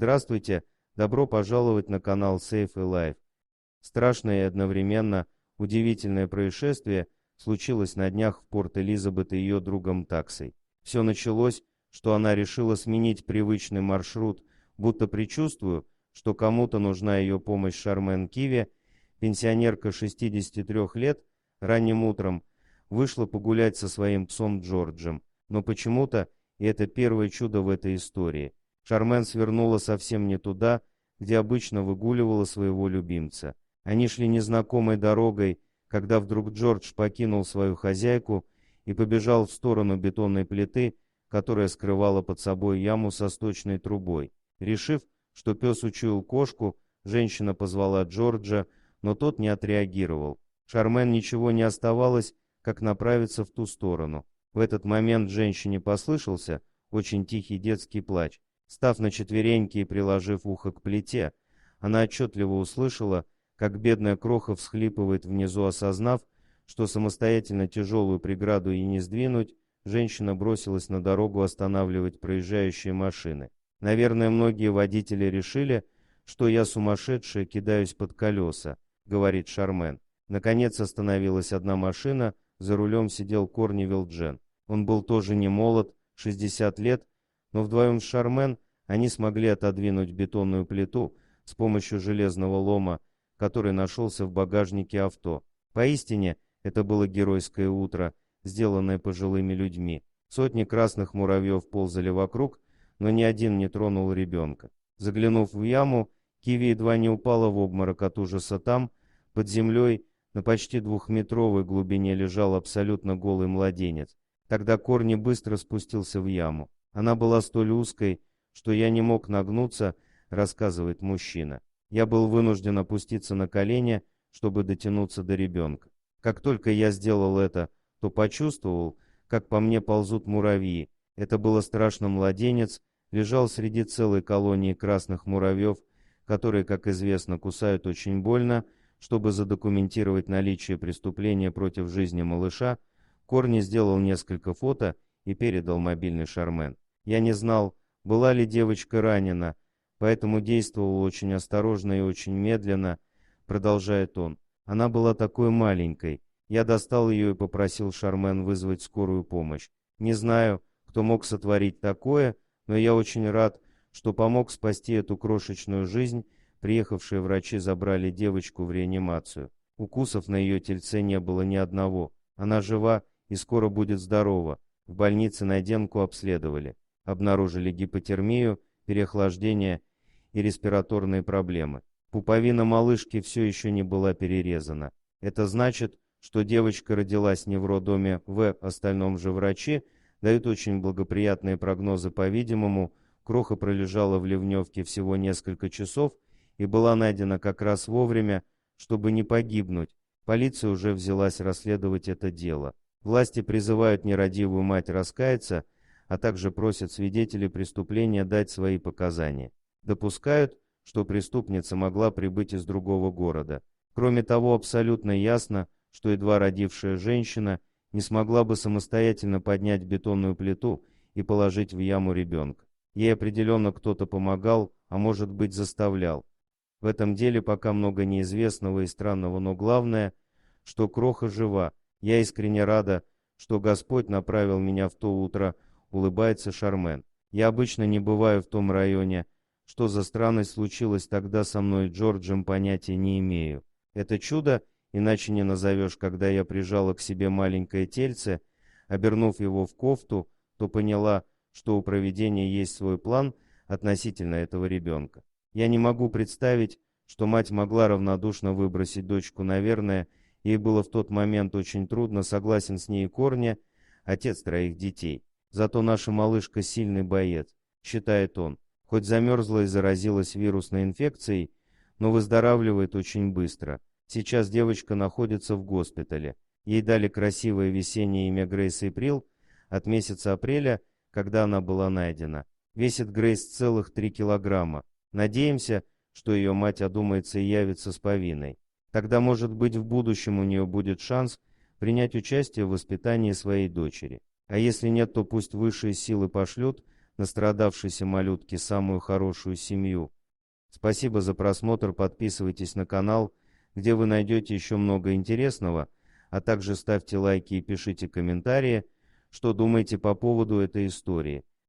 Здравствуйте, добро пожаловать на канал Safe Life. Страшное и одновременно удивительное происшествие случилось на днях в Порт-Элизабет и ее другом Таксой. Все началось, что она решила сменить привычный маршрут, будто предчувствую, что кому-то нужна ее помощь. Шармен Киви, пенсионерка 63 лет, ранним утром вышла погулять со своим псом Джорджем, но почему-то, и это первое чудо в этой истории, Шармен свернула совсем не туда, где обычно выгуливала своего любимца. Они шли незнакомой дорогой, когда вдруг Джордж покинул свою хозяйку и побежал в сторону бетонной плиты, которая скрывала под собой яму со сточной трубой. Решив, что пес учуял кошку, женщина позвала Джорджа, но тот не отреагировал. Шармен ничего не оставалось, как направиться в ту сторону. В этот момент женщине послышался очень тихий детский плач. Став на четвереньки и приложив ухо к плите, она отчетливо услышала, как бедная кроха всхлипывает внизу. Осознав, что самостоятельно тяжелую преграду и не сдвинуть, женщина бросилась на дорогу останавливать проезжающие машины. «Наверное, многие водители решили, что я сумасшедшая, кидаюсь под колеса», — говорит Шармен. Наконец остановилась одна машина, за рулем сидел Корнивилл Джен. Он был тоже не молод, 60 лет, но вдвоем с Шармен они смогли отодвинуть бетонную плиту с помощью железного лома, который нашелся в багажнике авто. Поистине, это было геройское утро, сделанное пожилыми людьми. Сотни красных муравьев ползали вокруг, но ни один не тронул ребенка. Заглянув в яму, Киви едва не упала в обморок от ужаса. Там, под землей, на почти 2-метровой глубине лежал абсолютно голый младенец. Тогда Корни быстро спустился в яму. Она была столь узкой, что я не мог нагнуться, рассказывает мужчина. Я был вынужден опуститься на колени, чтобы дотянуться до ребенка. Как только я сделал это, то почувствовал, как по мне ползут муравьи. Это было страшно. Младенец лежал среди целой колонии красных муравьев, которые, как известно, кусают очень больно. Чтобы задокументировать наличие преступления против жизни малыша, Корни сделал несколько фото и передал мобильный Шармен. Я не знал, была ли девочка ранена, поэтому действовал очень осторожно и очень медленно, продолжает он. Она была такой маленькой. Я достал ее и попросил Шармен вызвать скорую помощь. Не знаю, кто мог сотворить такое, но я очень рад, что помог спасти эту крошечную жизнь. Приехавшие врачи забрали девочку в реанимацию. Укусов на ее тельце не было ни одного. Она жива и скоро будет здорова. В больнице Найденку обследовали. Обнаружили гипотермию, переохлаждение и респираторные проблемы. Пуповина малышки все еще не была перерезана. Это значит, что девочка родилась не в роддоме. В остальном же врачи дают очень благоприятные прогнозы. По-видимому, кроха пролежала в ливневке всего несколько часов и была найдена как раз вовремя, чтобы не погибнуть. Полиция уже взялась расследовать это дело. Власти призывают нерадивую мать раскаяться, а также просят свидетелей преступления дать свои показания. Допускают, что преступница могла прибыть из другого города. Кроме того, абсолютно ясно, что едва родившая женщина не смогла бы самостоятельно поднять бетонную плиту и положить в яму ребенка. Ей определенно кто-то помогал, а может быть заставлял. В этом деле пока много неизвестного и странного, но главное, что кроха жива. Я искренне рада, что Господь направил меня в то утро, улыбается Шармен. Я обычно не бываю в том районе. Что за странность случилась тогда со мной и Джорджем, понятия не имею. Это чудо, иначе не назовешь. Когда я прижала к себе маленькое тельце, обернув его в кофту, то поняла, что у провидения есть свой план относительно этого ребенка. Я не могу представить, что мать могла равнодушно выбросить дочку. Наверное, ей было в тот момент очень трудно. Согласен с ней Корни, отец 3 детей. Зато наша малышка сильный боец, считает он. Хоть замерзла и заразилась вирусной инфекцией, но выздоравливает очень быстро. Сейчас девочка находится в госпитале. Ей дали красивое весеннее имя Грейс Эйприл от месяца апреля, когда она была найдена. Весит Грейс целых 3 килограмма. Надеемся, что ее мать одумается и явится с повинной. Тогда, может быть, в будущем у нее будет шанс принять участие в воспитании своей дочери. А если нет, то пусть высшие силы пошлют настрадавшейся малютке самую хорошую семью. Спасибо за просмотр, подписывайтесь на канал, где вы найдете еще много интересного, а также ставьте лайки и пишите комментарии, что думаете по поводу этой истории.